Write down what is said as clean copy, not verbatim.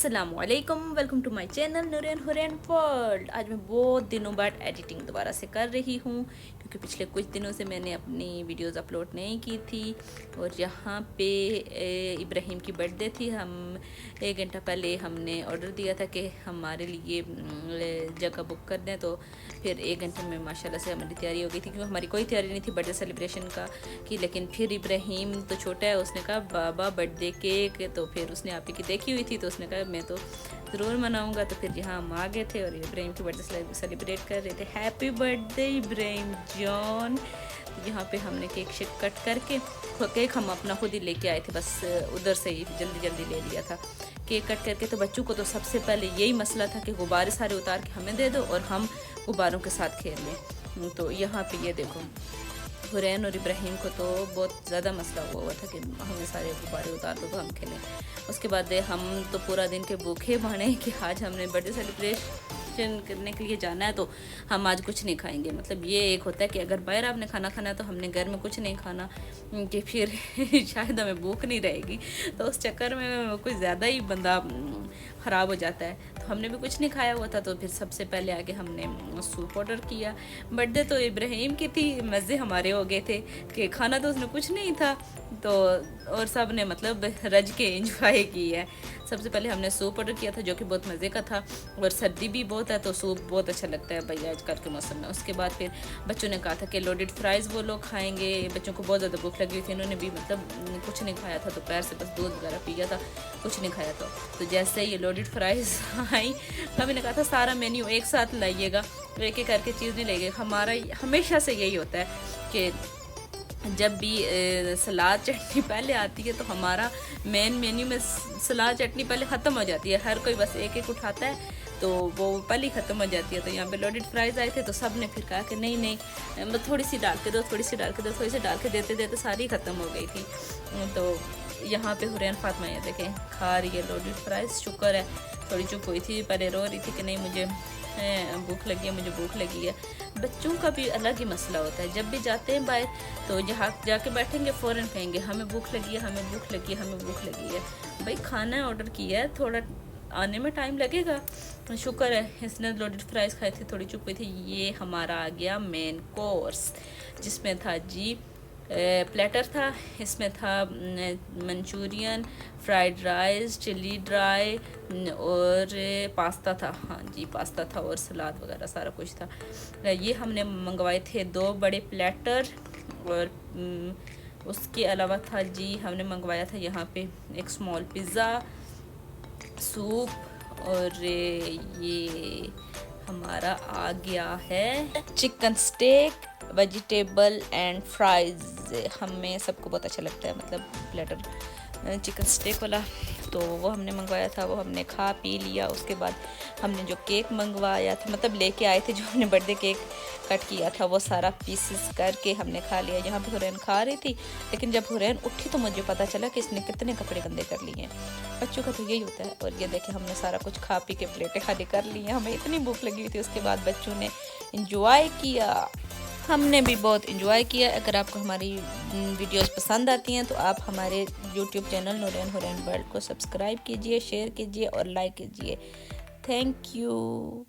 अस्सलामुअलैकुम, welcome to my channel नूरियन हुरैन वर्ल्ड। आज मैं बहुत दिनों बाद एडिटिंग दोबारा से कर रही हूँ क्योंकि पिछले कुछ दिनों से मैंने अपनी वीडियोस अपलोड नहीं की थी। और यहाँ पे इब्राहिम की बर्थडे थी। हम 1 घंटा पहले हमने ऑर्डर दिया था कि हमारे लिए जगह बुक कर दें, तो फिर 1 घंटे में माशाल्लाह से हमारी तैयारी हो गई थी क्योंकि हमारी कोई तैयारी नहीं थी बर्थडे सेलिब्रेशन का की। लेकिन फिर इब्राहिम तो छोटा है, उसने कहा बाबा बर्थडे केक, तो फिर उसने आप ही की देखी हुई थी तो उसने कहा मैं तो ज़रूर मनाऊंगा। तो फिर यहाँ हम आ गए थे और इब्राहिम की बर्थडे सेलिब्रेट कर रहे थे। Happy birthday Ibrahim John. तो यहाँ पे हमने केक शेक कट करके, केक हम अपना खुद ही लेके आए थे, बस उधर से ही जल्दी जल्दी ले लिया था केक कट करके। तो बच्चों को तो सबसे पहले यही मसला था कि गुब्बारे सारे उतार के हमें दे दो और हम गुब्बारों के साथ खेल लें। तो यहाँ पे ये देखो, हुरैन और इब्राहिम को तो बहुत ज़्यादा मसला हुआ था कि हमें सारे गुब्बारे उतार दो तो हम खेलें। उसके बाद हम तो पूरा दिन के भूखे बने कि आज हमने बर्थडे सेलिब्रेशन करने के लिए जाना है, तो हम आज कुछ नहीं खाएंगे। मतलब ये एक होता है कि अगर बाहर आपने खाना खाना है तो हमने घर में कुछ नहीं खाना कि फिर शायद हमें भूख नहीं रहेगी। तो उस चक्कर में कुछ ज़्यादा ही बंदा ख़राब हो जाता है। तो हमने भी कुछ नहीं खाया हुआ था, तो फिर सबसे पहले आके हमने सूप ऑर्डर किया। बर्थडे तो इब्राहिम की थी, मज़े हमारे हो गए थे कि खाना तो उसने कुछ नहीं था, तो और सब ने मतलब रज के एंजॉय की है। सबसे पहले हमने सूप ऑर्डर किया था जो कि बहुत मज़े का था, और सर्दी भी बहुत है तो सूप बहुत अच्छा लगता है भाई आजकल के मौसम में। उसके बाद फिर बच्चों ने कहा था कि लोडेड फ्राइज़ वो लोग खाएंगे। बच्चों को बहुत ज़्यादा भूख लगी हुई थी, इन्होंने भी मतलब कुछ नहीं खाया था, दोपहर से बस दूध वगैरह पिया था, कुछ नहीं खाया था। तो जैसे ये लोडेड फ्राइज़ आई, हमें ने कहा था सारा मेन्यू एक साथ लाइएगा, एक एक करके चीज़ नहीं लाइएगा। हमारा हमेशा से यही होता है कि जब भी सलाद चटनी पहले आती है तो हमारा मेन मेन्यू में सलाद चटनी पहले ख़त्म हो जाती है। हर कोई बस एक एक उठाता है तो वो पहले ही ख़त्म हो जाती है। तो यहाँ पे लोडेड फ्राइज़ आए थे तो सब ने फिर कहा कि नहीं नहीं थोड़ी सी डाल के दो, थोड़ी सी डाल के दो, थोड़ी सी डाल के देते देते सारी ख़त्म हो गई थी। तो यहाँ पे हुरैन फातिमा ये देखें खा रही है लोडेड फ्राइज़। शुक्र है थोड़ी चुप हुई थी, पहले रो रही थी कि नहीं मुझे भूख लगी है, मुझे भूख लगी है। बच्चों का भी अलग ही मसला होता है, जब भी जाते हैं बाहर तो जहाँ जाके बैठेंगे फ़ौरन कहेंगे हमें भूख लगी है, हमें भूख लगी है, हमें भूख लगी है। भाई खाना ऑर्डर किया है, थोड़ा आने में टाइम लगेगा। शुक्र है इसने लोडेड फ्राइज़ खाए थे, थोड़ी चुप हुई थी। ये हमारा आ गया मेन कोर्स, जिसमें था जी प्लेटर था, इसमें था Manchurian, fried rice, chilli dry और पास्ता था। हाँ जी पास्ता था और सलाद वगैरह सारा कुछ था। ये हमने मंगवाए थे 2 बड़े प्लेटर, और उसके अलावा था जी हमने मंगवाया था यहाँ पे एक स्मॉल पिज़्ज़ा, सूप, और ये हमारा आ गया है chicken steak, vegetable and fries. हमें सबको बहुत अच्छा लगता है मतलब प्लेटर चिकन स्टेक वाला, तो वो हमने मंगवाया था, वो हमने खा पी लिया। उसके बाद हमने जो केक मंगवाया था, मतलब लेके आए थे, जो हमने बर्थडे केक कट किया था, वो सारा पीसेस करके हमने खा लिया। यहाँ पे हुरैन खा रही थी, लेकिन जब हुरैन उठी तो मुझे पता चला कि इसने कितने कपड़े गंदे कर लिए हैं। बच्चों का तो यही होता है। और ये देखें हमने सारा कुछ खा पी के प्लेटें खाली कर ली हैं, हमें इतनी भूख लगी हुई थी। उसके बाद बच्चों ने इंजॉय किया, हमने भी बहुत इंजॉय किया। अगर आपको हमारी वीडियोस पसंद आती हैं तो आप हमारे यूट्यूब चैनल नूरियन हुरैन वर्ल्ड को सब्सक्राइब कीजिए, शेयर कीजिए और लाइक कीजिए। Thank you.